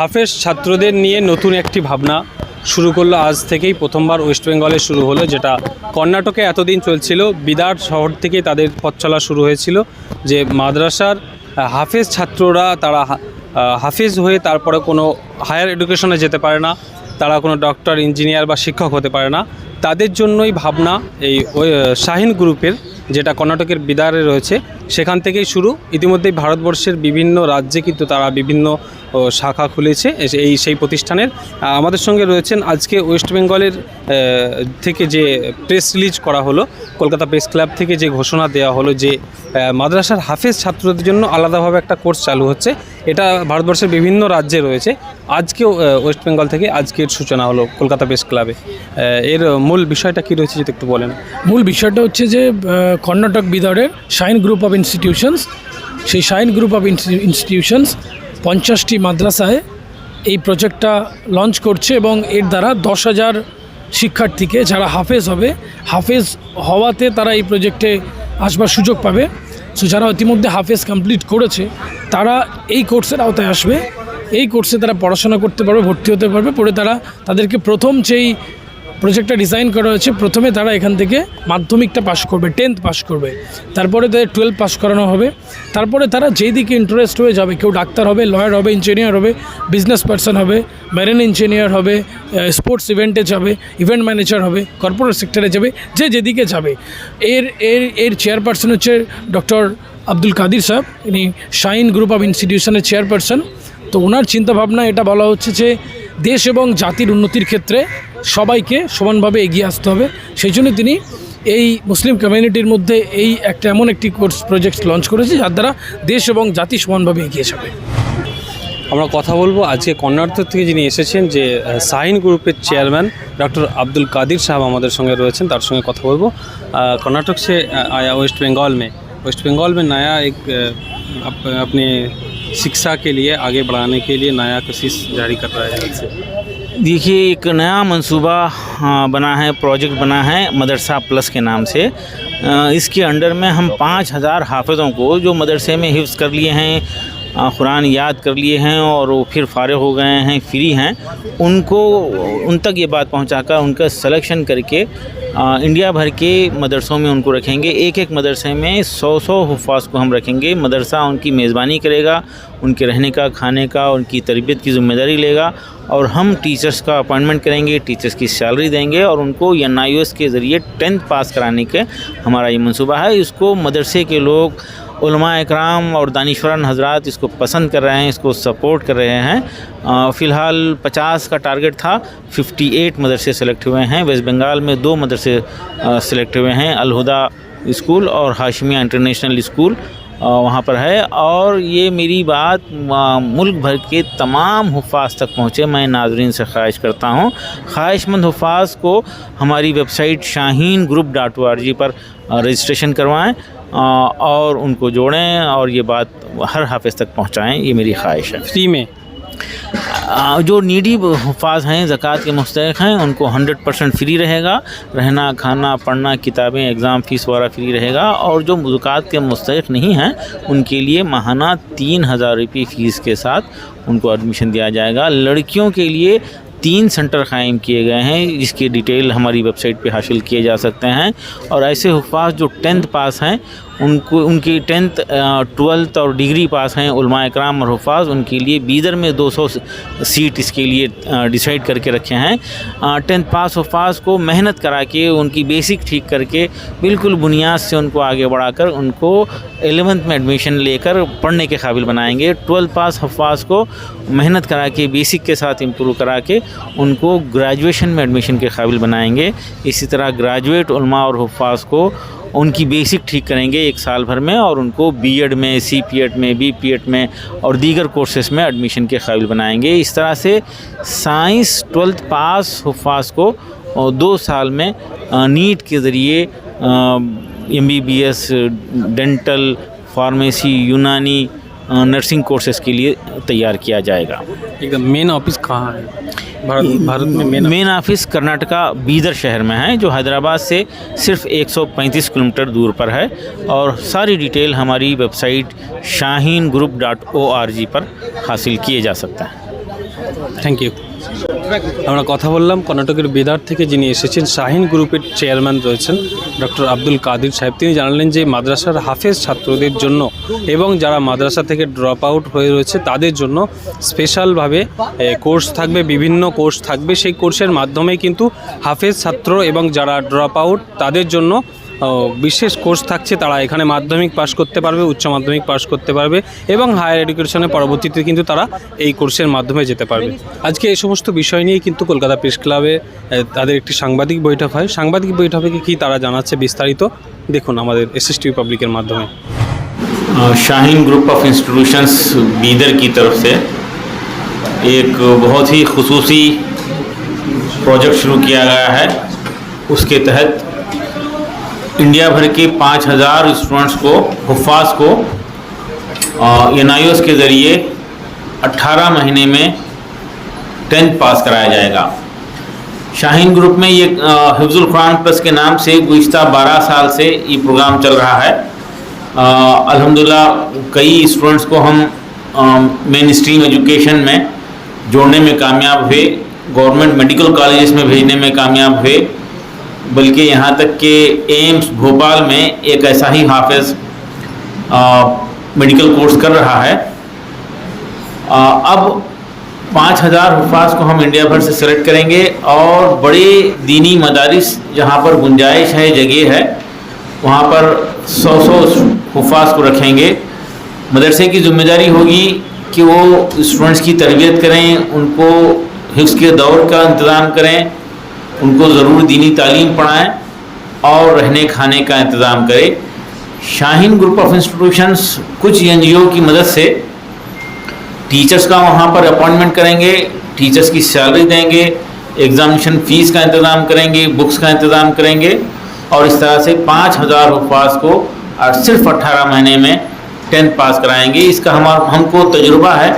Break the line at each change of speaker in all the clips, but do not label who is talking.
হাফেজ ছাত্রদের নিয়ে নতুন একটি ভাবনা শুরু করলো আজ থেকেই, প্রথমবার ওয়েস্ট বেঙ্গলে শুরু হলো, যেটা কর্ণাটকে এতদিন চলছিল। বিদার শহর থেকেই তাদের পথ চলা শুরু হয়েছিল, যে মাদ্রাসার হাফেজ ছাত্ররা তারা হাফেজ হয়ে তারপরে কোনো হায়ার এডুকেশনে যেতে পারে না, তারা কোনো ডক্টর, ইঞ্জিনিয়ার বা শিক্ষক হতে পারে না। তাদের জন্যই ভাবনা এই শাহিন গ্রুপের, যেটা কর্ণাটকের বিদারে রয়েছে, সেখান থেকেই শুরু। ইতিমধ্যেই ভারতবর্ষের বিভিন্ন রাজ্যে কিন্তু তারা বিভিন্ন শাখা খুলেছে সেই প্রতিষ্ঠানের। আমাদের সঙ্গে রয়েছেন আজকে ওয়েস্ট বেঙ্গলের থেকে যে প্রেস রিলিজ করা হলো, কলকাতা প্রেস ক্লাব থেকে যে ঘোষণা দেওয়া হলো যে মাদ্রাসার হাফেজ ছাত্রদের জন্য আলাদাভাবে একটা কোর্স চালু হচ্ছে। এটা ভারতবর্ষের বিভিন্ন রাজ্যে রয়েছে। আজকেও ওয়েস্ট বেঙ্গল থেকে আজকের সূচনা হলো কলকাতা প্রেস ক্লাবে। এর মূল বিষয়টা কী রয়েছে যদি একটু বলেন।
মূল বিষয়টা হচ্ছে যে কর্ণাটক বিদারের শাইন গ্রুপ অফ ইনস্টিটিউশনস, সেই শাইন গ্রুপ অফ ইনস্টিটিউশনস 50টি মাদ্রাসায় এই প্রজেক্টটা লঞ্চ করছে এবং এর দ্বারা 10,000 শিক্ষার্থীকে যারা হাফেজ হবে, হাফেজ হওয়াতে তারা এই প্রজেক্টে আসবার সুযোগ পাবে। সো যারা ইতিমধ্যে হাফেজ কমপ্লিট করেছে তারা এই কোর্সের আওতায় আসবে। এই কোর্সে তারা পড়াশোনা করতে পারবে, ভর্তি হতে পারবে। পরে তাদেরকে প্রথম যেই প্রজেক্টটা ডিজাইন করা হয়েছে, প্রথমে তারা এখান থেকে মাধ্যমিকটা পাস করবে, 10th পাস করবে, তারপরে তাদের 12 পাস করানো হবে। তারপরে তারা যেই দিকে ইন্টারেস্ট হয়ে যাবে, কেউ ডাক্তার হবে, লয়ার হবে, ইঞ্জিনিয়ার হবে, বিজনেস পার্সন হবে, মেরিন ইঞ্জিনিয়ার হবে, স্পোর্টস ইভেন্টে যাবে, ইভেন্ট ম্যানেজার হবে, কর্পোরেট সেক্টরে যাবে, যে যেদিকে যাবে। এর চেয়ারপারসন হচ্ছে ডক্টর আব্দুল কাদির সাহেব, ইনি শাইন গ্রুপ অফ ইনস্টিটিউশনের চেয়ারপারসন। তো ওনার চিন্তাভাবনা এটা বলা হচ্ছে যে দেশ এবং জাতির উন্নতির ক্ষেত্রে সবাইকে সমানভাবে এগিয়ে আসতে হবে। সেই জন্য তিনি এই মুসলিম কমিউনিটির মধ্যে এই এমন একটি কোর্স প্রজেক্ট লঞ্চ করেছে যার দ্বারা দেশ এবং জাতি সমানভাবে এগিয়ে যাবে।
আমরা কথা বলবো আজকে কর্ণাটক থেকে যিনি এসেছেন, যে শাহিন গ্রুপের চেয়ারম্যান ডক্টর আব্দুল কাदिर साहब আমাদের সঙ্গে রয়েছেন, তার সঙ্গে কথা বলবো। कर्नाटक से आया वेस्ट बंगाल में नया एक अपने शिक्षा के लिए आगे बढ़ाने के लिए नया कोशिश जारी कर रहा है।
देखिए, एक नया मंसूबा बना है, प्रोजेक्ट बना है मदरसा प्लस के नाम से। इसके अंडर में हम 5,000 हाफिज़ों को जो मदरसे में हिफ्ज़ कर लिए हैं, कुरान याद कर लिए हैं और वो फिर फारिग हो गए हैं, फ्री हैं, उन तक ये बात पहुंचाकर उनका सिलेक्शन करके इंडिया भर के मदरसों में उनको रखेंगे। एक मदरसे में 100 हुफ़ाज़ को हम रखेंगे। मदरसा उनकी मेज़बानी करेगा, उनके रहने का, खाने का, उनकी तरबियत की ज़िम्मेदारी लेगा और हम टीचर्स का अपॉइंटमेंट करेंगे, टीचर्स की सैलरी देंगे और उनको NIOS के ज़रिए 10th पास कराने के हमारा ये मंसूबा है। इसको मदरसे के लोग, उलमा इकराम और दानिशवरान हज़रात इसको पसंद कर रहे हैं, इसको सपोर्ट कर रहे हैं। फ़िलहाल 50 का टारगेट था, 58 मदरसे सेलेक्ट हुए हैं। वेस्ट बंगाल में 2 मदरसे सेलेक्ट हुए हैं, अल-हुदा स्कूल और हाशमिया इंटरनेशनल स्कूल वहाँ पर है। और ये मेरी बात मुल्क भर के तमाम हुफ़ाज़ तक पहुँचे। मैं नाज़रीन से ख्वाहिश करता हूँ, ख्वाहिशमंद हुफ़ाज़ को हमारी वेबसाइट shahinGroup.org पर रजिस्ट्रेशन करवाएं और उनको जोड़ें और ये बात हर हाफिज़ तक पहुँचाएँ, ये मेरी ख्वाहिश है।
फ्री में
जो नीडी हुफ़ाज़ हैं, ज़कात के मुस्तहिक़ हैं, उनको 100% फ्री रहेगा। रहना, खाना, पढ़ना, किताबें, एग्ज़ाम फ़ीस वगैरह फ्री रहेगा। और जो ज़कात के मुस्तहिक़ नहीं हैं उनके लिए माहाना 3,000 रुपये फ़ीस के साथ उनको एडमिशन दिया जाएगा। लड़कियों के लिए 3 सेंटर क़ायम किए गए हैं, जिसकी डिटेल हमारी वेबसाइट पे हासिल किए जा सकते हैं। और ऐसे हुफ़ाज़ जो 10th पास हैं, उनकी 10th 12th और डिग्री पास हैं, उलमा इकराम और हुफ़ाज़, उनके लिए बीदर में 200 सीट इसके लिए डिसाइड करके रखे हैं। 10th पास हुफ़ाज़ को मेहनत करा के, उनकी बेसिक ठीक करके, बिल्कुल बुनियाद से उनको आगे बढ़ाकर उनको 11th में एडमिशन लेकर पढ़ने के काबिल बनाएंगे। 12th पास हुफ़ाज़ को मेहनत करा के, बेसिक के साथ इम्प्रूव करा के उनको ग्रेजुएशन में एडमिशन के काबिल बनाएंगे। इसी तरह ग्रेजुएट उलमा और हुफ़ाज़ को उनकी बेसिक ठीक करेंगे 1 साल भर में और उनको B.Ed में, C.Ped में, B.Ped में और दीगर कोर्सेस में एडमिशन के काबिल बनाएंगे। इस तरह से साइंस 12th पास हुफ़ाज़ को 2 साल में नीट के ज़रिए MBBS, डेंटल, फार्मेसी, यूनानी, नर्सिंग कोर्सेज़ के लिए तैयार किया जाएगा।
एकदम मेन ऑफिस कहाँ है भारत में?
मेन ऑफिस कर्नाटका बीदर शहर में है, जो हैदराबाद से सिर्फ 135 किलोमीटर दूर पर है। और सारी डिटेल हमारी वेबसाइट shahinGroup.org पर हासिल किए जा सकता है।
Thank you. আমরা কথা বললাম কর্ণাটকের বিদার থেকে যিনি এসেছেন, শাহিন গ্রুপের চেয়ারম্যান রয়েছেন ডক্টর আব্দুল কাদির সাহেব। তিনি জানালেন যে মাদ্রাসার হাফেজ ছাত্রদের জন্য এবং যারা মাদ্রাসা থেকে ড্রপ আউট হয়ে রয়েছে তাদের জন্য স্পেশালভাবে কোর্স থাকবে, বিভিন্ন কোর্স থাকবে। সেই কোর্সের মাধ্যমেই কিন্তু হাফেজ ছাত্র এবং যারা ড্রপ আউট তাদের জন্য বিশেষ কোর্স থাকছে। তারা এখানে মাধ্যমিক পাশ করতে পারবে, উচ্চ মাধ্যমিক পাশ করতে পারবে এবং হায়ার এডুকেশনে পরবর্তীতে কিন্তু তারা এই কোর্সের মাধ্যমে যেতে পারবে। আজকে এই সমস্ত বিষয় নিয়েই কিন্তু কলকাতা প্রেস ক্লাবে তাদের একটি সাংবাদিক বৈঠক হয়। সাংবাদিক বৈঠকে কি তারা জানাচ্ছে বিস্তারিত দেখুন আমাদের SSTV পাবলিকের মাধ্যমে।
Shaheen group of institutions Bidar की तरफ से एक बहुत ही खुसूसी प्रोजेक्ट शुरू किया गया है। उसके तहत इंडिया भर के 5000 स्टूडेंट्स को, हुफ़ाज़ को NIOS के ज़रिए 18 महीने में 10th पास कराया जाएगा। शाहीन ग्रुप में ये हिफ्ज़ुल कुरान प्लस के नाम से गुज़िश्ता 12 साल से ये प्रोग्राम चल रहा है। अल्हम्दुलिल्लाह कई स्टूडेंट्स को हम मेन स्ट्रीम एजुकेशन में जोड़ने में कामयाब हुए, गवर्नमेंट मेडिकल कॉलेजेस में भेजने में कामयाब हुए, बल्कि यहाँ तक कि एम्स भोपाल में एक ऐसा ही हाफिज़ मेडिकल कोर्स कर रहा है। अब 5000 हुफ़ाज़ को हम इंडिया भर से सेलेक्ट करेंगे और बड़े दीनी मदारिस जहाँ पर गुंजाइश है, जगह है, वहाँ पर 100 हुफ़ाज़ को रखेंगे। मदरसे की ज़िम्मेदारी होगी कि वो स्टूडेंट्स की तरबियत करें, उनको हिफ्ज़ के दौर का इंतज़ाम करें, उनको ज़रूर दीनी तालीम पढ़ाएं और रहने खाने का इंतज़ाम करें। शाहीन ग्रुप ऑफ इंस्टीट्यूशंस कुछ NGO की मदद से टीचर्स का वहाँ पर अपॉइंटमेंट करेंगे, टीचर्स की सैलरी देंगे, एग्ज़ामिनेशन फ़ीस का इंतज़ाम करेंगे, बुक्स का इंतज़ाम करेंगे और इस तरह से 5000 हुफ़ाज़ को और सिर्फ 18 महीने में 10th पास कराएंगे। इसका हमको तजुर्बा है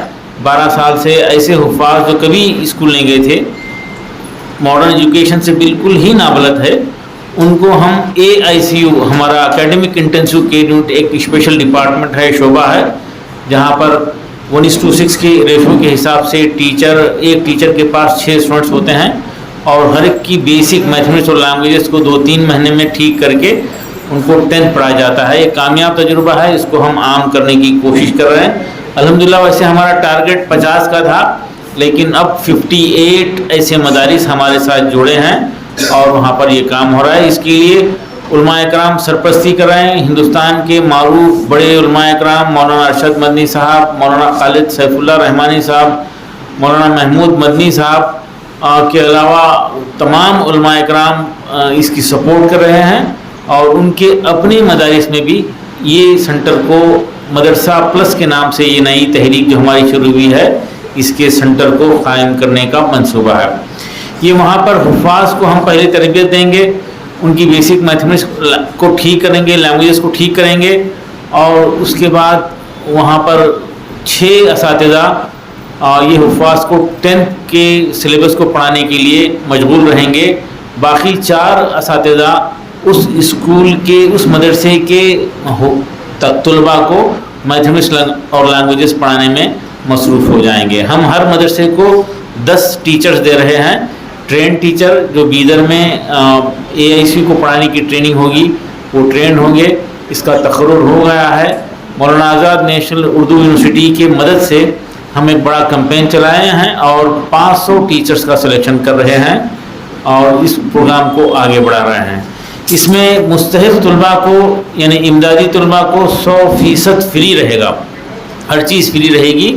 12 साल से। ऐसे हुफ़ाज़ जो कभी स्कूल नहीं गए थे, मॉडर्न एजुकेशन से बिल्कुल ही नाबलद है, उनको हम AICU, हमारा एकेडमिक इंटेंसिव केयर यूनिट, एक स्पेशल डिपार्टमेंट है, शोबा है, जहाँ पर 1:6 के रेशो के हिसाब से एक टीचर के पास 6 स्टूडेंट्स होते हैं और हर एक की बेसिक मैथमेटिक्स और लैंग्वेजेस को 2-3 महीने में ठीक करके उनको 10th पढ़ाया जाता है। एक कामयाब तजुर्बा है, इसको हम आम करने की कोशिश कर रहे हैं। अल्हम्दुलिल्लाह वैसे हमारा टारगेट 50 का था, लेकिन अब 58 ऐसे मदारिस हमारे साथ जुड़े हैं और वहाँ पर ये काम हो रहा है। इसके लिए उलमाए कराम सरपरस्ती कर रहे हैं। हिंदुस्तान के मारूफ बड़े उलमाए कराम मौलाना अरशद मदनी साहब, मौलाना खालिद सैफुल्लाह रहमानी साहब, मौलाना महमूद मदनी साहब के अलावा तमाम उलमाए कराम इसकी सपोर्ट कर रहे हैं और उनके अपने मदारिस में भी ये सेंटर को मदरसा प्लस के नाम से ये नई तहरीक जो हमारी शुरू हुई है, इसके सेंटर को कायम करने का मंसूबा है। ये वहाँ पर हुफ़ाज़ को हम पहले तरबियत देंगे, उनकी बेसिक मैथमेटिक्स को ठीक करेंगे, लैंग्वेजेस को ठीक करेंगे और उसके बाद वहाँ पर 6 असातिज़ा ये हुफ़ाज़ को 10th के सिलेबस को पढ़ाने के लिए मशगूल रहेंगे। बाकी 4 असातिज़ा उस स्कूल के, उस मदरसे के तलबा को मैथमेटिक्स और लैंग्वेजेस पढ़ाने में मसरूफ़ हो जाएंगे। हम हर मदरसे को 10 टीचर्स दे रहे हैं, ट्रेन टीचर जो बीदर में AIC को पढ़ाने की ट्रेनिंग होगी वो ट्रेंड होंगे। इसका तकर्रुर हो गया है। मौलाना आज़ाद नेशनल उर्दू यूनिवर्सिटी की मदद से हम एक बड़ा कैंपेन चलाए हैं और 500 टीचर्स का सिलेक्शन कर रहे हैं और इस प्रोग्राम को आगे बढ़ा रहे हैं। इसमें मुस्तहिक़ तलबा को यानी इमदादी तलबा को 100% फ्री रहेगा, हर चीज़ फ्री रहेगी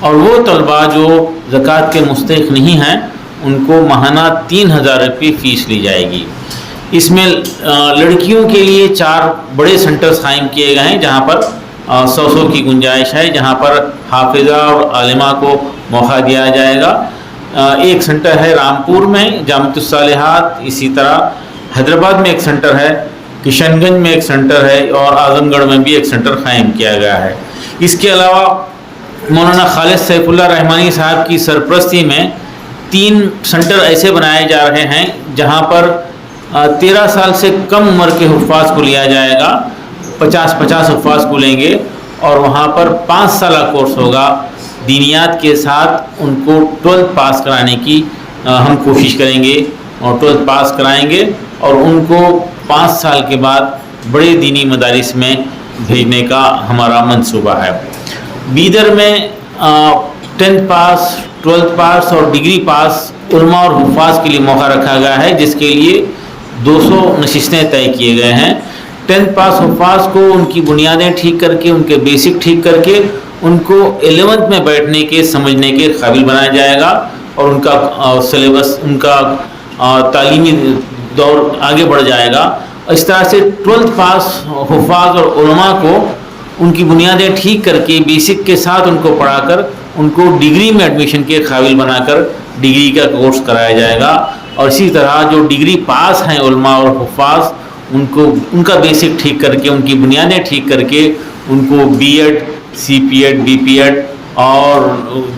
और वो तलबा जो ज़कात के मुस्तहिक़ नहीं हैं उनको माहाना 3000 रुपये फ़ीस ली जाएगी। इसमें लड़कियों के लिए 4 बड़े सेंटर्स कायम किए गए हैं जहाँ पर 100 की गुंजाइश है, जहाँ पर हाफिज़ा और आलिमा को मौका दिया जाएगा। एक सेंटर है रामपुर में जामिअतुस सालिहात, इसी तरह हैदराबाद में एक सेंटर है, किशनगंज में एक सेंटर है और आज़मगढ़ में भी एक सेंटर कायम किया गया है। इसके अलावा मौलाना खालिद सैफुल्लाह रहमानी साहब की सरपरस्ती में 3 सेंटर ऐसे बनाए जा रहे हैं जहां पर 13 साल से कम उम्र के हुफ़ाज़ को लिया जाएगा, 50-50 हुफ़ाज़ को लेंगे और वहां पर 5 साल कोर्स होगा दीनियात के साथ उनको 12th पास कराने की हम कोशिश करेंगे और 12th पास कराएंगे और उनको 5 साल के बाद बड़े दीनी मदारिस में भेजने का हमारा मंसूबा है। बीदर में 10th पास, 12th पास और डिग्री पास उलमा और हुफ़ाज़ के लिए मौका रखा गया है, जिसके लिए 200 नशिस्तें तय किए गए हैं। 10th पास हुफ़ाज़ को उनकी बुनियादें ठीक करके, उनके बेसिक ठीक करके उनको 11th में बैठने के, समझने के काबिल बनाया जाएगा और उनका सिलेबस, उनका तालीमी दौर आगे बढ़ जाएगा। इस तरह से 12th पास हुफ़ाज़ और उलमा को उनकी बुनियादें ठीक करके बेसिक के साथ उनको पढ़ाकर उनको डिग्री में एडमिशन के काबिल बनाकर डिग्री का कोर्स कराया जाएगा। और इसी तरह जो डिग्री पास हैं उलमा और हुफ़ाज़, उनको उनका बेसिक ठीक करके, उनकी बुनियादें ठीक करके उनको बीएड, सीपीएड, बीपीएड और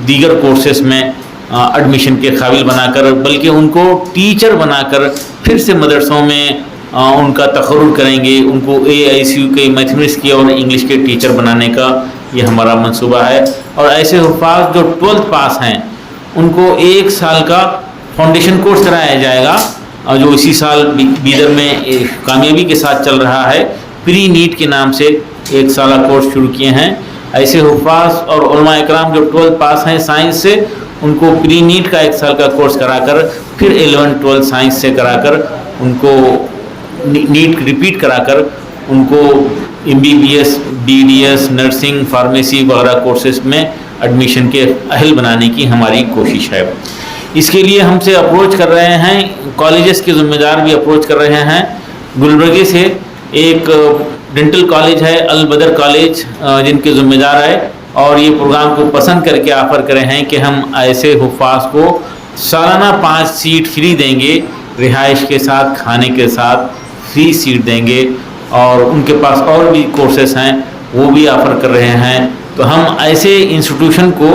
दीगर कोर्सेस में एडमिशन के काबिल बनाकर, बल्कि उनको टीचर बनाकर फिर से मदरसों में उनका तखर्रुज करेंगे। उनको AICU के मैथमेटिक्स के और इंग्लिश के टीचर बनाने का ये हमारा मंसूबा है। और ऐसे हुफ़ाज़ जो 12th पास हैं उनको 1 साल का फाउंडेशन कोर्स कराया जाएगा, जो इसी साल बीदर में कामयाबी के साथ चल रहा है। प्री नीट के नाम से 1 साल का कोर्स शुरू किए हैं। ऐसे हुफ़ाज़ और उलमा इकराम जो 12th पास हैं साइंस से, उनको प्री नीट का 1 साल का कोर्स कराकर फिर 11th 12th साइंस से कराकर उनको नीट रिपीट कराकर उनको MBBS, DDS, नर्सिंग, फार्मेसी वगैरह कोर्सेज में एडमिशन के अहल बनाने की हमारी कोशिश है। इसके लिए हमसे अप्रोच कर रहे हैं, कॉलेजेस के ज़िम्मेदार भी अप्रोच कर रहे हैं। गुलबर्गे से एक डेंटल कॉलेज है, अल बदर कॉलेज, जिनके ज़िम्मेदार है और ये प्रोग्राम को पसंद करके ऑफ़र करे हैं कि हम ऐसे हुफ़ाज़ को सालाना 5 सीट फ्री देंगे, रिहाइश के साथ, खाने के साथ फ्री सीट देंगे और उनके पास और भी कोर्सेस हैं वो भी ऑफ़र कर रहे हैं। तो हम ऐसे इंस्टीट्यूशन को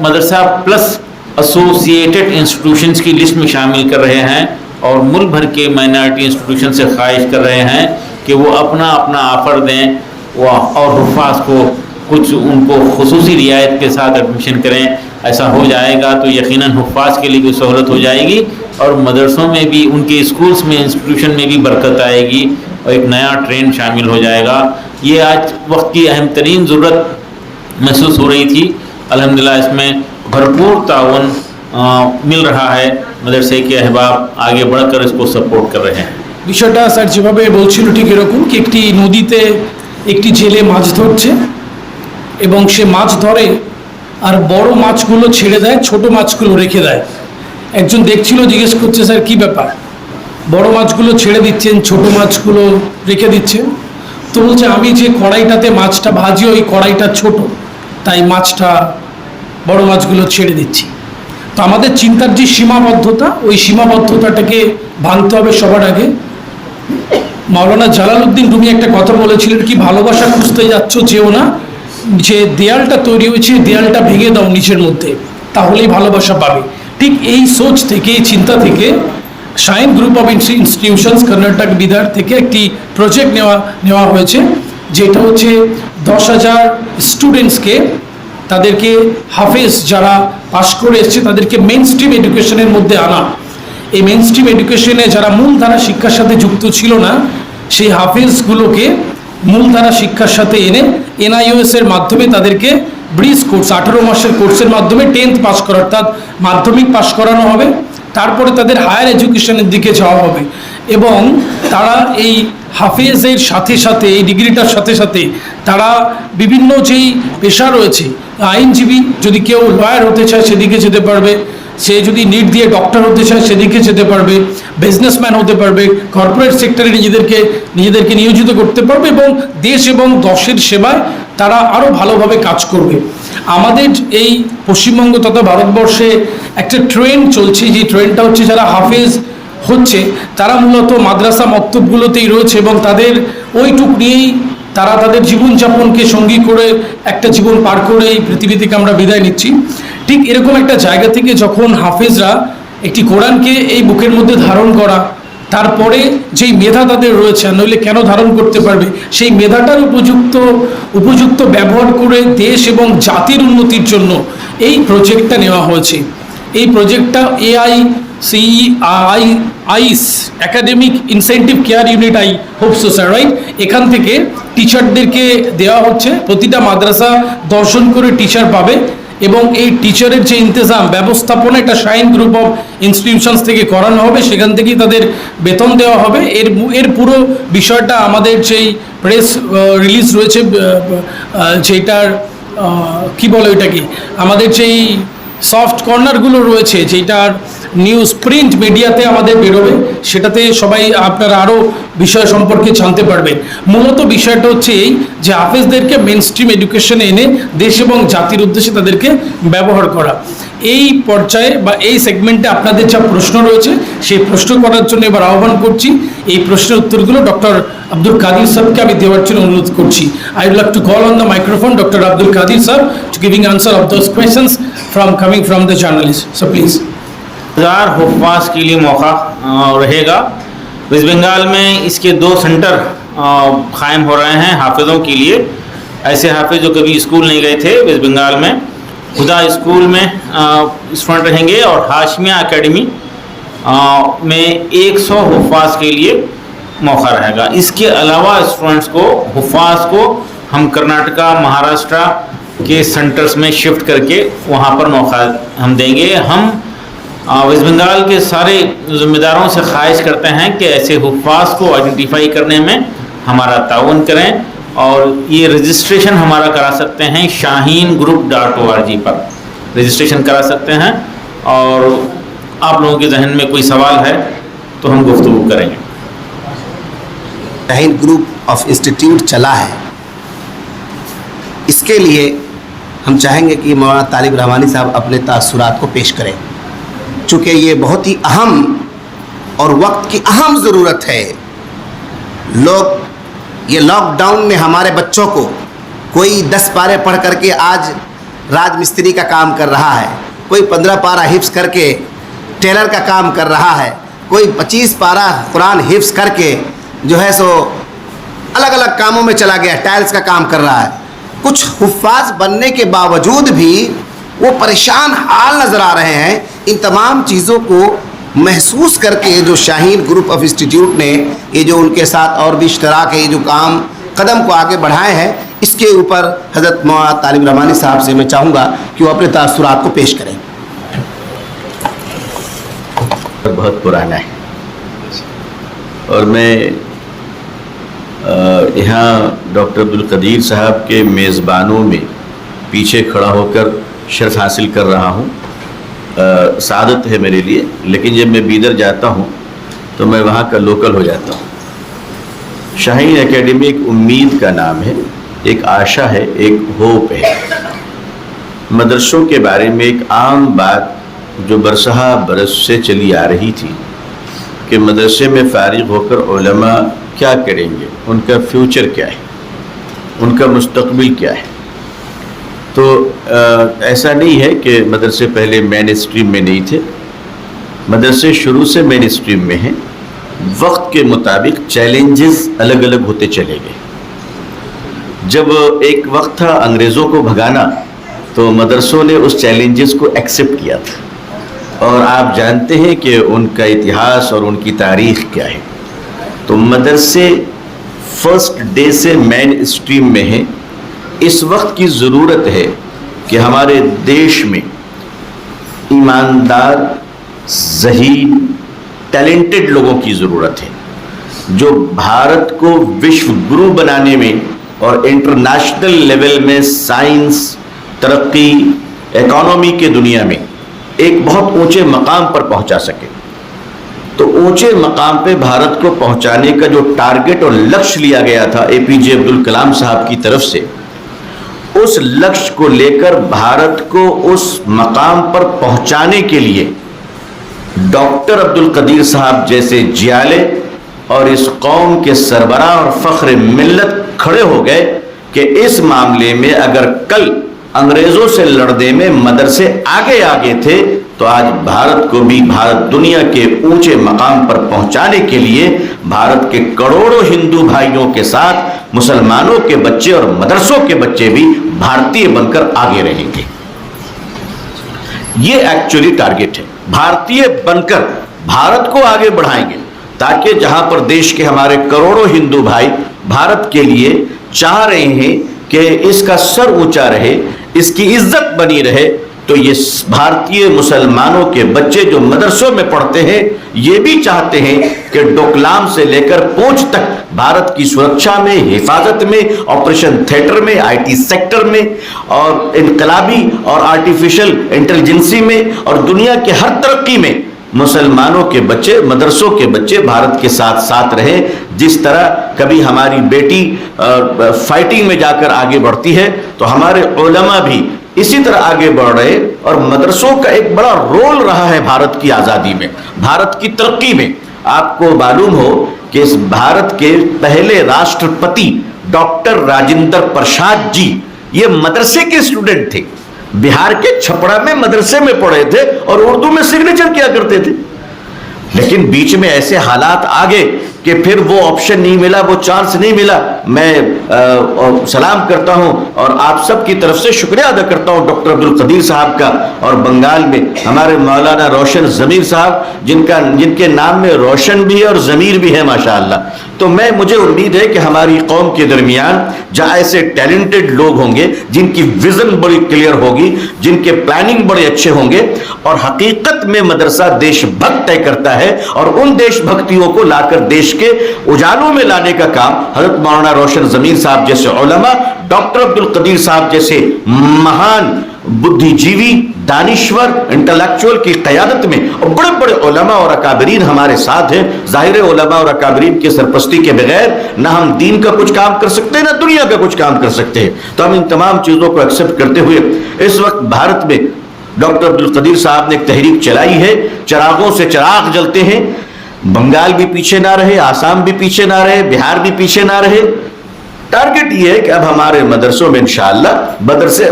मदरसा प्लस एसोसिएटेड इंस्टीट्यूशंस की लिस्ट में शामिल कर रहे हैं और मुल्क भर के माइनॉरिटी इंस्टीट्यूशन से ख्वाहिश कर रहे हैं कि वो अपना अपना ऑफ़र दें और हुफ़ाज़ को कुछ उनको खुसूसी रियायत के साथ एडमिशन करें। ऐसा हो जाएगा तो यकीनन हुफ़ाज़ के लिए भी सहूलत हो जाएगी और मदरसों में भी, उनके स्कूल्स में, इंस्टीट्यूशन में भी बरकत आएगी और एक नया ट्रेंड शामिल हो जाएगा। ये आज वक्त की अहम तरीन ज़रूरत महसूस हो रही थी। अल्हम्दुलिल्लाह इसमें भरपूर ताउन मिल रहा है। मदरसे के अहबाब आगे बढ़कर इसको सपोर्ट कर रहे हैं।
বিষয়টা স্যার যেভাবে বলছিল ঠিক এরকম কি একটি নদীতে একটি জেলে মাছ ধরছে এবং সে মাছ ধরে আর বড় মাছগুলো ছেড়ে দেয়, ছোট মাছগুলো রেখে দেয়। একজন দেখছিল, জিজ্ঞেস করছে স্যার কী ব্যাপার, বড় মাছগুলো ছেড়ে দিচ্ছেন, ছোট মাছগুলো রেখে দিচ্ছেন? তো বলছে আমি যে কড়াইটাতে মাছটা ভাজি ওই কড়াইটা ছোট, তাই মাছটা বড় মাছগুলো ছেড়ে দিচ্ছি। তো আমাদের চিন্তার যে সীমাবদ্ধতা, ওই সীমাবদ্ধতাটাকে ভাঙতে হবে সবার আগে। মাওলানা জালালউদ্দিন রুমি একটা কথা বলেছিলেন কি, ভালোবাসা খুঁজতে যাচ্ছ যেও না, যে দেয়ালটা তৈরি হয়েছে দেয়ালটা ভেঙে দাও নিচের মধ্যে, তাহলেই ভালোবাসা পাবে। ঠিক এই সোচ থেকে, এই চিন্তা থেকে Shine group of institutions Karnataka Bidar থেকে একটি প্রজেক্ট নেওয়া হয়েছে, যেটা হচ্ছে 10,000 স্টুডেন্টসকে, তাদেরকে হাফেজ যারা পাশ করে এসছে তাদেরকে মেইন স্ট্রিম এডুকেশনের মধ্যে আনা। এই মেইন স্ট্রিম এডুকেশনে যারা মূলধারা শিক্ষার সাথে যুক্ত ছিল না, সেই হাফেজগুলোকে মূলধারা শিক্ষার সাথে এনে NIOS এর মাধ্যমে তাদেরকে ব্রিজ কোর্স, 18 মাসের কোর্সের মাধ্যমে 10th পাস করা, অর্থাৎ মাধ্যমিক পাস করানো হবে। তারপরে তাদের হায়ার এডুকেশনের দিকে যাওয়া হবে এবং তারা এই হাফেজের সাথে সাথে, এই ডিগ্রিটার সাথে সাথে তারা বিভিন্ন যেই পেশা রয়েছে, আইনজীবী, যদি কেউ লয়ার হতে চায় সেদিকে যেতে পারবে, সে যদি নিট দিয়ে ডক্টর হতে চায় সেদিকে যেতে পারবে, বিজনেসম্যান হতে পারবে, কর্পোরেট সেক্টরে নিজেদেরকে নিয়োজিত করতে পারবে এবং দেশ এবং দশের সেবায় তারা আরও ভালোভাবে কাজ করবে। আমাদের এই পশ্চিমবঙ্গ তথা ভারতবর্ষে একটা ট্রেন্ড চলছে, যে ট্রেন্ডটা হচ্ছে যারা হাফেজ হচ্ছে তারা মূলত মাদ্রাসা মক্তবগুলোতেই রয়েছে এবং তাদের ওইটুক নিয়েই তারা তাদের জীবনযাপনকে সঙ্গী করে একটা জীবন পার করে এই পৃথিবী থেকে আমরা বিদায় নিচ্ছি। ঠিক এরকম একটা জায়গা থেকে যখন হাফেজরা একটি কোরআনকে এই বুকের মধ্যে ধারণ করা, তারপরে যেই মেধা তাদের রয়েছে, নইলে কেন ধারণ করতে পারবে, সেই মেধাটার উপযুক্ত ব্যবহার করে দেশ এবং জাতির উন্নতির জন্য এই প্রজেক্টটা নেওয়া হয়েছে। এই প্রজেক্টটা AICEI's academic incentive care unit, I hope so sir, right, এখান থেকে টিচারদেরকে দেওয়া হচ্ছে। প্রতিটা মাদ্রাসা 10 জন করে টিচার পাবে এবং এই টিচারের যে ইন্তজাম ব্যবস্থাপনা এটা শাইন গ্রুপ অফ ইনস্টিটিউশনস থেকে করানো হবে, সেখান থেকেই তাদের বেতন দেওয়া হবে। এর পুরো বিষয়টা আমাদের যেই প্রেস রিলিজ রয়েছে, যেটার কি বলে ওইটাকে, আমাদের যেই সফট কর্নারগুলো রয়েছে, যেটার নিউজ প্রিন্ট মিডিয়াতে আমাদের বেরোবে, সেটাতে সবাই আপনারা আরও বিষয় সম্পর্কে জানতে পারবেন। মূলত বিষয়টা হচ্ছে এই যে হাফেজদেরকে মেন স্ট্রিম এডুকেশনে এনে দেশ এবং জাতির উদ্দেশ্যে তাদেরকে ব্যবহার করা। এই পর্যায়ে বা এই সেগমেন্টে আপনাদের যা প্রশ্ন রয়েছে সেই প্রশ্ন করার জন্য এবার আহ্বান করছি। এই প্রশ্নের উত্তরগুলো ডক্টর আব্দুল কাদির সাহেবকে আমি দেওয়ার জন্য অনুরোধ করছি। I would like to call on the microphone doctor Abdul Qadir sahib to giving answer of those questions coming from the journalist. So please.
हुफ़ाज़ के लिए मौका रहेगा। वेस्ट बंगाल में इसके 2 सेंटर कायम हो रहे हैं हाफिज़ों के लिए। ऐसे हाफिज़ जो कभी स्कूल नहीं गए थे वेस्ट बंगाल में, खुदा स्कूल में स्टूडेंट रहेंगे और हाशमिया एकेडमी में 100 हुफ़ाज़ के लिए मौका रहेगा। इसके अलावा स्टूडेंट्स को, हुफ़ाज़ को हम कर्नाटका, महाराष्ट्र के सेंटर्स में शिफ्ट करके वहाँ पर मौका हम देंगे। हम वेस्ट बंगाल के सारे ज़िम्मेदारों से ख्वाहिश करते हैं कि ऐसे हुफ़ाज़ को आइडेंटिफाई करने में हमारा ताउन करें और ये रजिस्ट्रेशन हमारा करा सकते हैं shaheengroup.org पर रजिस्ट्रेशन करा सकते हैं। और आप लोगों के जहन में कोई सवाल है तो हम गुफ्तगू करेंगे।
शाहीन ग्रुप ऑफ इंस्टीट्यूट चला है, इसके लिए हम चाहेंगे कि मौलाना तालिब रहमानी साहब अपने तासुरात को पेश करें, चूँकि ये बहुत ही अहम और वक्त की अहम ज़रूरत है। ये लॉकडाउन में हमारे बच्चों को कोई 10 पारे पढ़ करके आज राजमिस्त्री का काम कर रहा है, कोई 15 पारा हिफ्ज़ करके टेलर का काम कर रहा है, कोई 25 पारा कुरान हिफ्ज़ करके जो है सो अलग अलग कामों में चला गया, टाइल्स का काम कर रहा है। कुछ हुफ़ाज़ बनने के बावजूद भी वो परेशान हाल नज़र आ रहे हैं। इन तमाम चीज़ों को महसूस करके जो शाहीन ग्रुप ऑफ इंस्टीट्यूट ने ये जो उनके साथ और भी इश्तराक है, ये जो काम कदम को आगे बढ़ाए हैं, इसके ऊपर हज़रत मौलाना तालिब रहमानी साहब से मैं चाहूँगा कि वो अपने तासुरात को पेश करें।
बहुत पुराना है और मैं यहाँ डॉक्टर अब्दुल कदीर साहब के मेज़बानों में पीछे खड़ा होकर शर्फ हासिल कर रहा हूँ। सादत है मेरे लिए, लेकिन जब मैं बीदर जाता हूँ तो मैं वहाँ का लोकल हो जाता हूँ। शाहीन एकेडमी एक उम्मीद का नाम है, एक आशा है, एक होप है। मदरसों के बारे में एक आम बात जो बरसहा बरस से चली आ रही थी कि मदरसे में फ़ारिग होकर उलमा क्या करेंगे, उनका फ्यूचर क्या है, उनका मुस्तकबिल क्या है। तो ऐसा नहीं है कि मदरसे पहले मेन स्ट्रीम में नहीं थे, मदरसे शुरू से मेन स्ट्रीम में हैं। वक्त के मुताबिक चैलेंजेस अलग अलग होते चले गए। जब एक वक्त था अंग्रेज़ों को भगाना, तो मदरसों ने उस चैलेंजेस को एक्सेप्ट किया था और आप जानते हैं कि उनका इतिहास और उनकी तारीख़ क्या है। तो मदरसे फर्स्ट डे से मेन स्ट्रीम में हैं। इस वक्त की ज़रूरत है कि हमारे देश में ईमानदार, ज़हीन, टैलेंटेड लोगों की ज़रूरत है जो भारत को विश्व गुरु बनाने में और इंटरनेशनल लेवल में साइंस, तरक्की, इकोनॉमी के दुनिया में एक बहुत ऊंचे मकाम पर पहुंचा सके। तो ऊंचे मकाम पे भारत को पहुंचाने का जो टारगेट और लक्ष्य लिया गया था APJ अब्दुल कलाम साहब की तरफ से, उस लक्ष्य को लेकर भारत को उस मकाम पर पहुंचाने के लिए डॉक्टर अब्दुल कदीर साहब जैसे जियाले और इस कौम के सरबराह और फ़ख्र मिल्लत खड़े हो गए कि इस मामले में अगर कल अंग्रेज़ों से लड़ने में मदरसे आगे आगे थे तो आज भारत को भी भारत दुनिया के ऊंचे मकाम पर पहुंचाने के लिए भारत के करोड़ों हिंदू भाइयों के साथ मुसलमानों के बच्चे और मदरसों के बच्चे भी भारतीय बनकर आगे रहेंगे। ये एक्चुअली टारगेट है, भारतीय बनकर भारत को आगे बढ़ाएंगे, ताकि जहां पर देश के हमारे करोड़ों हिंदू भाई भारत के लिए चाह रहे हैं कि इसका सर ऊंचा रहे, इसकी इज्जत बनी रहे, तो ये भारतीय मुसलमानों के बच्चे जो मदरसों में पढ़ते हैं ये भी चाहते हैं कि डोकलाम से लेकर पूंछ तक भारत की सुरक्षा में, हिफाजत में, ऑपरेशन थिएटर में, आईटी सेक्टर में और इनकलाबी और आर्टिफिशियल इंटेलिजेंसी में और दुनिया के हर तरक्की में मुसलमानों के बच्चे, मदरसों के बच्चे भारत के साथ साथ रहे। जिस तरह कभी हमारी बेटी फाइटिंग में जाकर आगे बढ़ती है तो हमारे उलमा भी इसी तरह आगे बढ़ रहे, और मदरसों का एक बड़ा रोल रहा है भारत की आज़ादी में, भारत की तरक्की में। आपको मालूम हो कि इस भारत के पहले राष्ट्रपति डॉक्टर राजेंद्र प्रसाद जी ये मदरसे के स्टूडेंट थे, बिहार के छपरा में मदरसे में पढ़े थे और उर्दू में सिग्नेचर किया करते थे। लेकिन बीच में ऐसे हालात आ गए कि फिर वो ऑप्शन नहीं मिला, वो चांस नहीं मिला। मैं सलाम करता हूं और आप सब की तरफ से शुक्रिया अदा करता हूं डॉक्टर अब्दुल कदीर साहब का, और बंगाल में हमारे मौलाना रोशन ज़मीर साहब जिनके नाम में रोशन भी है और ज़मीर भी है माशाअल्लाह। तो मुझे उम्मीद है कि हमारी कौम के दरमियान जहाँ ऐसे टैलेंटेड लोग होंगे जिनकी विजन बड़ी क्लियर होगी, जिनके प्लानिंग बड़े अच्छे होंगे, और हकीकत में मदरसा देशभक्त तय करता है, और उन देशभक्तियों को लाकर देश के उजालों में लाने का काम हजरत मौलाना रोशन ज़मीर साहब जैसे उलमा, डॉक्टर अब्दुल कदीर साहब जैसे महान बुद्धिजीवी, दानिश्वर, इंटेलेक्चुअल की क़यादत में और बड़े बड़े उलमा और अकाबरीन हमारे साथ हैं। ज़ाहिर उलमा और अकाबरीन की सरपरस्ती के बगैर ना हम दीन का कुछ काम कर सकते हैं, ना दुनिया का कुछ काम कर सकते हैं। तो हम इन तमाम चीज़ों को एक्सेप्ट करते हुए इस वक्त भारत में डॉक्टर अब्दुल कदीर साहब ने एक तहरीक चलाई है, चिरागों से चिराग जलते हैं। बंगाल भी पीछे ना रहे, आसाम भी पीछे ना रहे, बिहार भी पीछे ना रहे। टारगेट ये है कि अब हमारे मदरसों में इंशाअल्लाह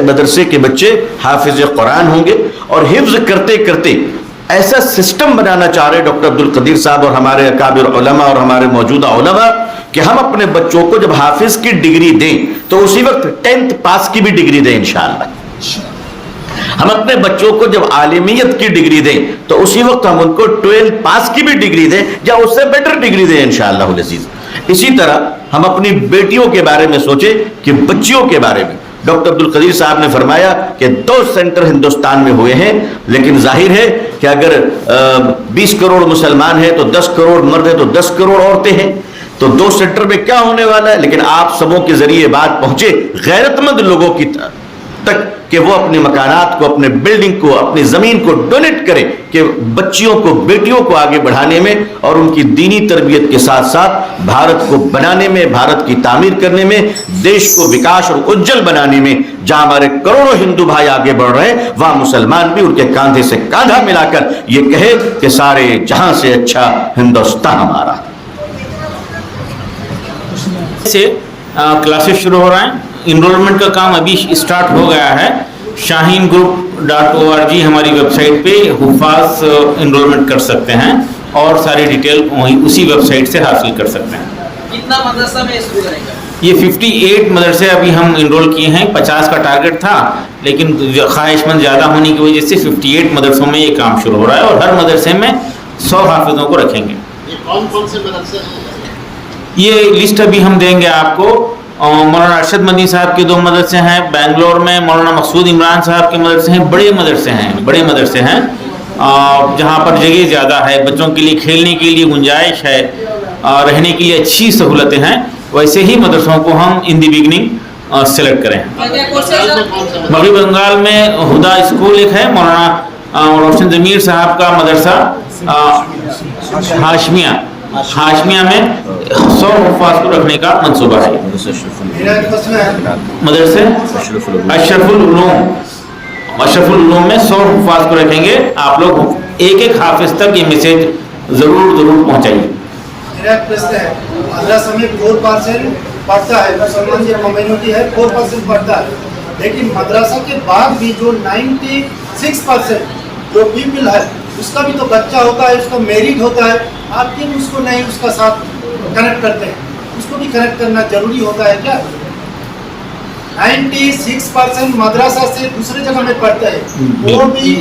मदरसे के बच्चे हाफिज कुरान होंगे, और हिफ्ज करते करते ऐसा सिस्टम बनाना चाह रहे डॉक्टर अब्दुल कदीर साहब और हमारे अकाबिर उलमा और हमारे मौजूदा उलमा कि हम अपने बच्चों को जब हाफिज की डिग्री दें तो उसी वक्त 10th पास की भी डिग्री दें इंशाअल्लाह। हम अपने बच्चों को जब आलिमियत की डिग्री दें तो उसी वक्त हम उनको 12th पास की भी डिग्री दें या उससे बेटर डिग्री दें इंशाअल्लाह अज़ीज़। इसी तरह हम अपनी बेटियों के बारे में सोचें कि बच्चियों के बारे में डॉक्टर अब्दुल कदीर साहब ने फरमाया कि 2 सेंटर हिंदुस्तान में हुए हैं, लेकिन जाहिर है कि अगर 20 करोड़ मुसलमान हैं तो 10 करोड़ मर्द हैं तो 10 करोड़ औरतें हैं, तो 2 सेंटर में क्या होने वाला है। लेकिन आप सबों के जरिए बात पहुंचे गैरतमंद लोगों की तक कि वो अपने मकानात को, अपने बिल्डिंग को, अपनी ज़मीन को डोनेट करें कि बच्चियों को, बेटियों को आगे बढ़ाने में और उनकी दीनी तरबियत के साथ साथ भारत को बनाने में, भारत की तामीर करने में, देश को विकास और उज्जवल बनाने में। जहां हमारे करोड़ों हिंदू भाई आगे बढ़ रहे हैं वहां मुसलमान भी उनके कांधे से कांधा मिलाकर ये कहे कि सारे जहां से अच्छा हिंदुस्तान हमारा।
से क्लासेस शुरू हो रहे हैं, इनरोलमेंट का काम अभी स्टार्ट हो गया है। shaheengroup.org हमारी वेबसाइट पे हुफाज इनरोलमेंट कर सकते हैं और सारी डिटेल वहीं उसी वेबसाइट से हासिल कर सकते हैं।
कितना मदरसा में शुरू करेंगे?
ये 58 मदरसे अभी हम इनरोल किए हैं, 50 का टारगेट था, लेकिन ख्वाहिशमंद ज़्यादा होने की वजह से 58 मदरसों में ये काम शुरू हो रहा है और हर मदरसे में 100 हाफिज़ों को रखेंगे।
ये कौन कौन से मदरसे हैं?
ये लिस्ट अभी हम देंगे आपको। मौलाना अरशद मदनी साहब के 2 मदरसे हैं, बेंगलोर में मौलाना मकसूद इमरान साहब के मदरसे हैं। बड़े मदरसे हैं जहाँ पर जगह ज़्यादा है, बच्चों के लिए खेलने के लिए गुंजाइश है, रहने के लिए अच्छी सहूलतें हैं। वैसे ही मदरसों को हम इन दी बिगनिंग सेलेक्ट करें। मगरबी बंगाल में हुदा स्कूल एक है, मौलाना रोशन ज़मीर साहब का मदरसा हाशमिया में 100 हुफ़ाज़ को रखने का मंसूबा है। मदरसे अशरफुल उलूम में 100 हुफ़ाज़ को रखेंगे। आप लोग एक हाफिज तक ये मैसेज ज़रूर पहुँचाइए।
मेरा प्रश्न है, मदरसा में 4% पढ़ता है, मुसलमान जो कम्युनिटी है 4% पढ़ता है, लेकिन मदरसा के बाद भी जो 96% जो पीपल है उसका भी तो बच्चा होता है, उसका मैरिड होता है, आप क्यों उसको नहीं उसका साथ कनेक्ट करते हैं? उसको भी कनेक्ट करना जरूरी होता है क्या? 96% मदरसा से दूसरे जगह में पढ़ते हैं, वो भी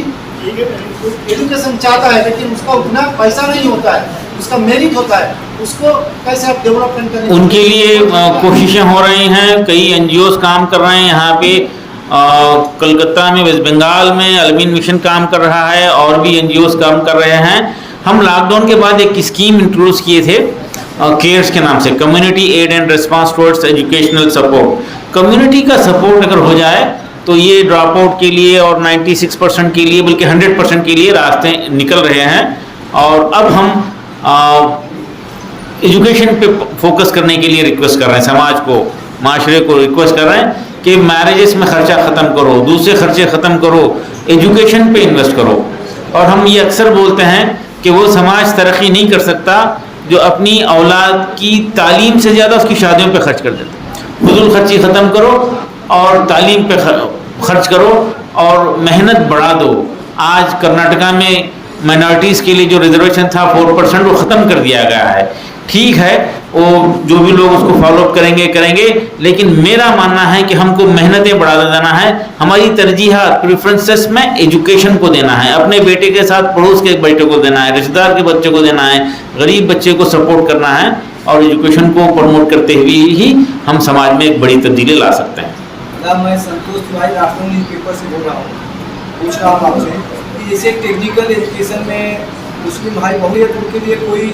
एजुकेशन चाहता है लेकिन उसका उतना पैसा नहीं होता है, उसका मेरिट होता है, उसको कैसे आप डेवलपमेंट करें?
उनके लिए कोशिशें हो रही हैं, कई एनजीओज काम कर रहे हैं यहाँ पे, कलकत्ता में, वेस्ट बंगाल में अलमीन मिशन काम कर रहा है और भी एनजीओज काम कर रहे हैं। हम लॉकडाउन के बाद एक स्कीम इंट्रोड्यूस किए थे केयर्स के नाम से, community aid and response towards educational support. Community का सपोर्ट अगर हो जाए तो ये ड्रॉप आउट के लिए और 96% के लिए बल्कि 100% के लिए रास्ते निकल रहे हैं। और अब हम एजुकेशन पे फोकस करने के लिए रिक्वेस्ट कर रहे हैं, समाज को, माशरे को रिक्वेस्ट कर रहे हैं कि मैरिजेस में खर्चा ख़त्म करो, दूसरे खर्चे ख़त्म करो, एजुकेशन पे इन्वेस्ट करो। और हम ये अक्सर बोलते हैं कि वो समाज तरक्की नहीं कर सकता जो अपनी औलाद की तालीम से ज़्यादा उसकी शादियों पे खर्च कर देता। फजूल खर्ची ख़त्म करो और तालीम पे खर्च करो और मेहनत बढ़ा दो। आज कर्नाटका में माइनॉरिटीज़ के लिए जो रिजर्वेशन था 4%, वो ख़त्म कर दिया गया है। ठीक है, वो जो भी लोग उसको फॉलोअप करेंगे, लेकिन मेरा मानना है कि हमको मेहनतें बढ़ा देना है। हमारी तरजीहात प्रेफरेंसेस में एजुकेशन को देना है, अपने बेटे के साथ पड़ोस के बेटे को देना है, रिश्तेदार के बच्चे को देना है, गरीब बच्चे को सपोर्ट करना है और एजुकेशन को प्रमोट करते हुए ही हम समाज में एक बड़ी तब्दीली ला सकते हैं।
मैं संतोष तिवारी राष्ट्रीय न्यूज़पेपर से बोल रहा हूँ। पूछ रहा हूँ आपसे कि जैसे टेक्निकल एजुकेशन में मुस्लिम भाई बहुरियत उनके लिए कोई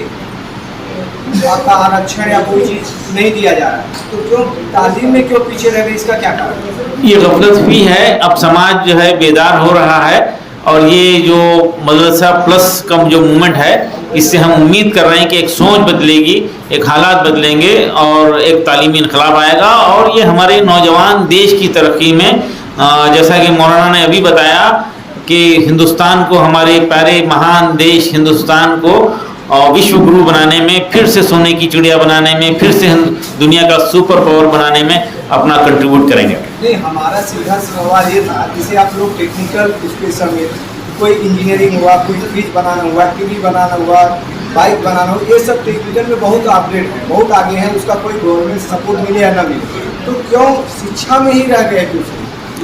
का आरक्षण या कोई चीज़ नहीं दिया जा रहा है, तो क्यों तालीम में क्यों पीछे रह गए, इसका क्या कारण?
ये गफलत भी है। अब समाज जो है बेदार हो रहा है और ये जो मदरसा प्लस का जो मूवमेंट है, इससे हम उम्मीद कर रहे हैं कि एक सोच बदलेगी, एक हालात बदलेंगे और एक तालीमी इनकलाब आएगा। और ये हमारे नौजवान देश की तरक्की में, जैसा कि मौलाना ने अभी बताया कि हिंदुस्तान को, हमारे प्यारे महान देश हिंदुस्तान को विश्व गुरु बनाने में, फिर से सोने की चिड़िया बनाने में, फिर से दुनिया का सुपर पावर बनाने में अपना कंट्रीब्यूट करेंगे।
नहीं, हमारा सीधा सवाल ये था, जैसे आप लोग टेक्निकल उसके समय कोई इंजीनियरिंग हुआ, कोई फ्रिज बनाना हुआ, टीवी बनाना हुआ, बाइक बनाना हुआ, ये सब टेक्निकल में बहुत अपडेट है, बहुत आगे हैं, उसका कोई गवर्नमेंट सपोर्ट मिले या ना मिले, तो क्यों शिक्षा में ही रह गए कुछ?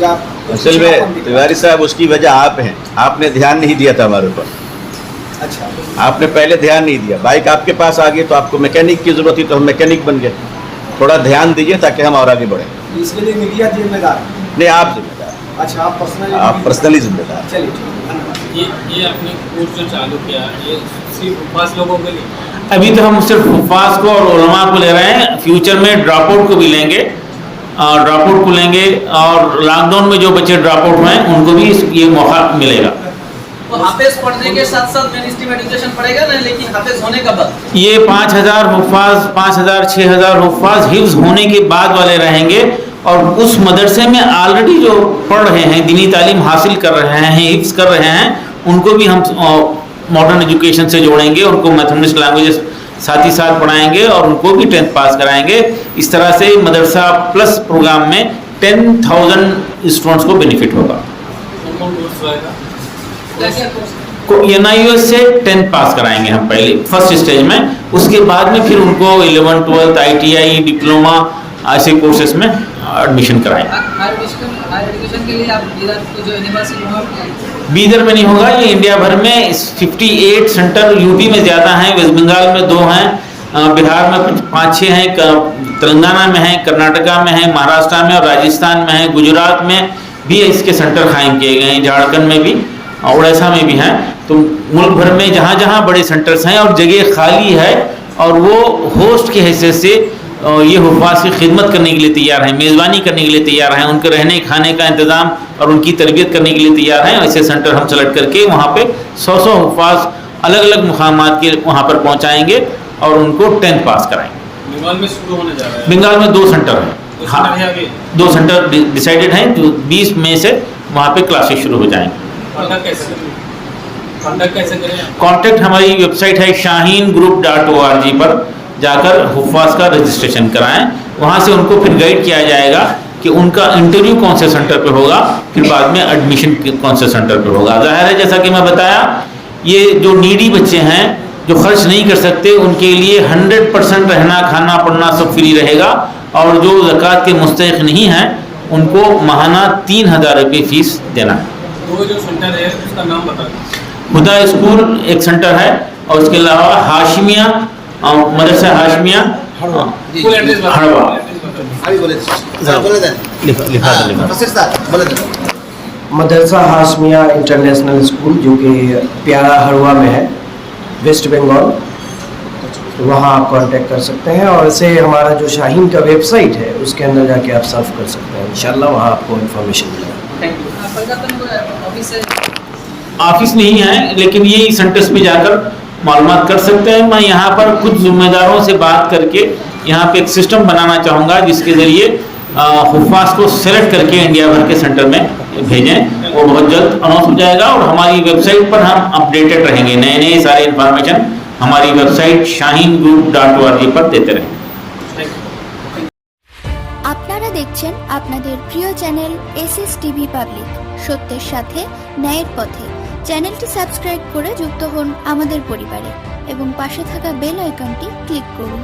या
असल में तिवारी साहब उसकी वजह आप हैं, आपने ध्यान नहीं दिया था हमारे ऊपर।
अच्छा,
आपने पहले ध्यान नहीं दिया। बाइक आपके पास आ गई तो आपको मैकेनिक की ज़रूरत थी, तो हम मैकेनिक बन गए। थोड़ा ध्यान दीजिए ताकि हम और आगे बढ़ें।
इसके लिए मीडिया जिम्मेदार
नहीं, आप जिम्मेदार।
अच्छा, आप
पर्सनली जिम्मेदार।
चलिए, धन्यवाद।
ये आपने कोर्स जो चालू किया, ये सिर्फ हुफ़ाज़ लोगों के लिए?
अभी तो हम सिर्फ हुफ़ाज़ को और उलमा को ले रहे हैं, फ्यूचर में ड्रॉप आउट को भी लेंगे, और लॉकडाउन में जो बच्चे ड्रॉप आउट हुए हैं उनको भी ये मौका मिलेगा।
तो हाफिज पढ़ने के साथ साथ मेन स्ट्रीम एजुकेशन पढ़ेगा ना, लेकिन हाफिज होने का बाद
ये 5000 हुफ़ाज़, 5000, 6000 हुफ़ाज़ हिफ्ज़ होने के बाद वाले रहेंगे। और उस मदरसे में ऑलरेडी जो पढ़ रहे हैं, दीनी तालीम हासिल कर रहे हैं, हिफ्ज़ कर रहे हैं, उनको भी हम मॉडर्न एजुकेशन से जोड़ेंगे, उनको मैथमेटिक्स लैंग्वेजेस साथ ही साथ पढ़ाएंगे और उनको भी 10th पास कराएंगे। इस तरह से मदरसा प्लस प्रोग्राम में 10,000 स्टूडेंट्स को बेनिफिट होगा। NIUS से 10th पास कराएंगे हम पहले फर्स्ट स्टेज में, उसके बाद में फिर उनको 11th, 12th, ITI, डिप्लोमा ऐसे कोर्सेज में एडमिशन कराएंगे।
हायर एजुकेशन के लिए आप जो यूनिवर्सिटी
बीदर में नहीं होगा, ये इंडिया भर में 58 सेंटर यूपी में ज़्यादा हैं, वेस्ट बंगाल में 2 हैं, बिहार में 5-6 हैं, तेलंगाना में हैं, कर्नाटका में हैं, महाराष्ट्र में और राजस्थान में हैं, गुजरात में भी इसके सेंटर कायम किए गए हैं, झारखंड में भी, उड़ीसा में भी हैं। तो मुल्क भर में जहाँ जहाँ बड़े सेंटर्स हैं और जगह खाली है और वो होस्ट की हैसियत से ये हुफ़ाज़ की खिदमत करने के लिए तैयार हैं, मेज़बानी करने के लिए तैयार हैं, उनके रहने खाने का इंतज़ाम और उनकी तरबियत करने के लिए तैयार हैं। ऐसे सेंटर हम सेलेक्ट करके वहाँ पे 100 हुफ़ाज़ अलग अलग मुकामात के वहाँ पर पहुँचाएँगे और उनको 10th पास कराएँगे।
बंगाल में शुरू होने जा रहा है?
बंगाल में 2 सेंटर हैं। हाँ, 2 सेंटर डिसाइडेड हैं, जो 20 मई से वहाँ पे क्लासेस शुरू हो जाएंगे। कॉन्टैक्ट हमारी वेबसाइट है shaheengroup.org पर जाकर हुफ़ाज़ का रजिस्ट्रेशन कराएं, वहाँ से उनको फिर गाइड किया जाएगा कि उनका इंटरव्यू कौन से सेंटर पे होगा, फिर बाद में एडमिशन कौन से सेंटर पे होगा। जाहिर है जैसा कि मैं बताया, ये जो नीडी बच्चे हैं जो खर्च नहीं कर सकते, उनके लिए 100% रहना खाना पढ़ना सब फ्री रहेगा, और जो ज़कात के मुस्तहिक नहीं हैं उनको माहाना 3000 रुपये फ़ीस देना है।
वो जो सेंटर है उसका नाम बता दें।
खुदा स्कूल एक सेंटर है, और उसके अलावा हाशमिया मदरसा हाशमिया
फुल एड्रेस बता
हड़वा।
अभी बोले प्रोफेसर साहब बोले
मदरसा हाशमिया इंटरनेशनल स्कूल जो कि प्यारा हड़वा में है, वेस्ट बंगाल, वहाँ आप कांटेक्ट कर सकते हैं। और ऐसे हमारा जो शाहीन का वेबसाइट है उसके अंदर जाके आप सर्फ कर सकते हैं, इंशाल्लाह वहाँ आपको इन्फॉर्मेशन मिलेगा।
ऑफिस नहीं है, लेकिन यही सेंटर्स पे जाकर मालूमात कर सकते हैं। मैं यहाँ पर कुछ जिम्मेदारों से बात करके यहाँ पे एक सिस्टम बनाना चाहूँगा जिसके ज़रिए हुफ़ाज़ को सेलेक्ट करके इंडिया भर के सेंटर में भेजें। वो बहुत जल्द अनाउंस हो जाएगा, और हमारी वेबसाइट पर हम अपडेटेड रहेंगे, नए नए सारे इन्फॉर्मेशन हमारी वेबसाइट shahingroup.org पर देते रहेंगे।
আপনারা দেখছেন আপনাদের প্রিয় চ্যানেল এসএস টিভি পাবলিক, সত্যের সাথে ন্যায়ের পথে। চ্যানেলটি সাবস্ক্রাইব করে যুক্ত হন আমাদের পরিবারে এবং পাশে থাকা বেল আইকনটি ক্লিক করুন।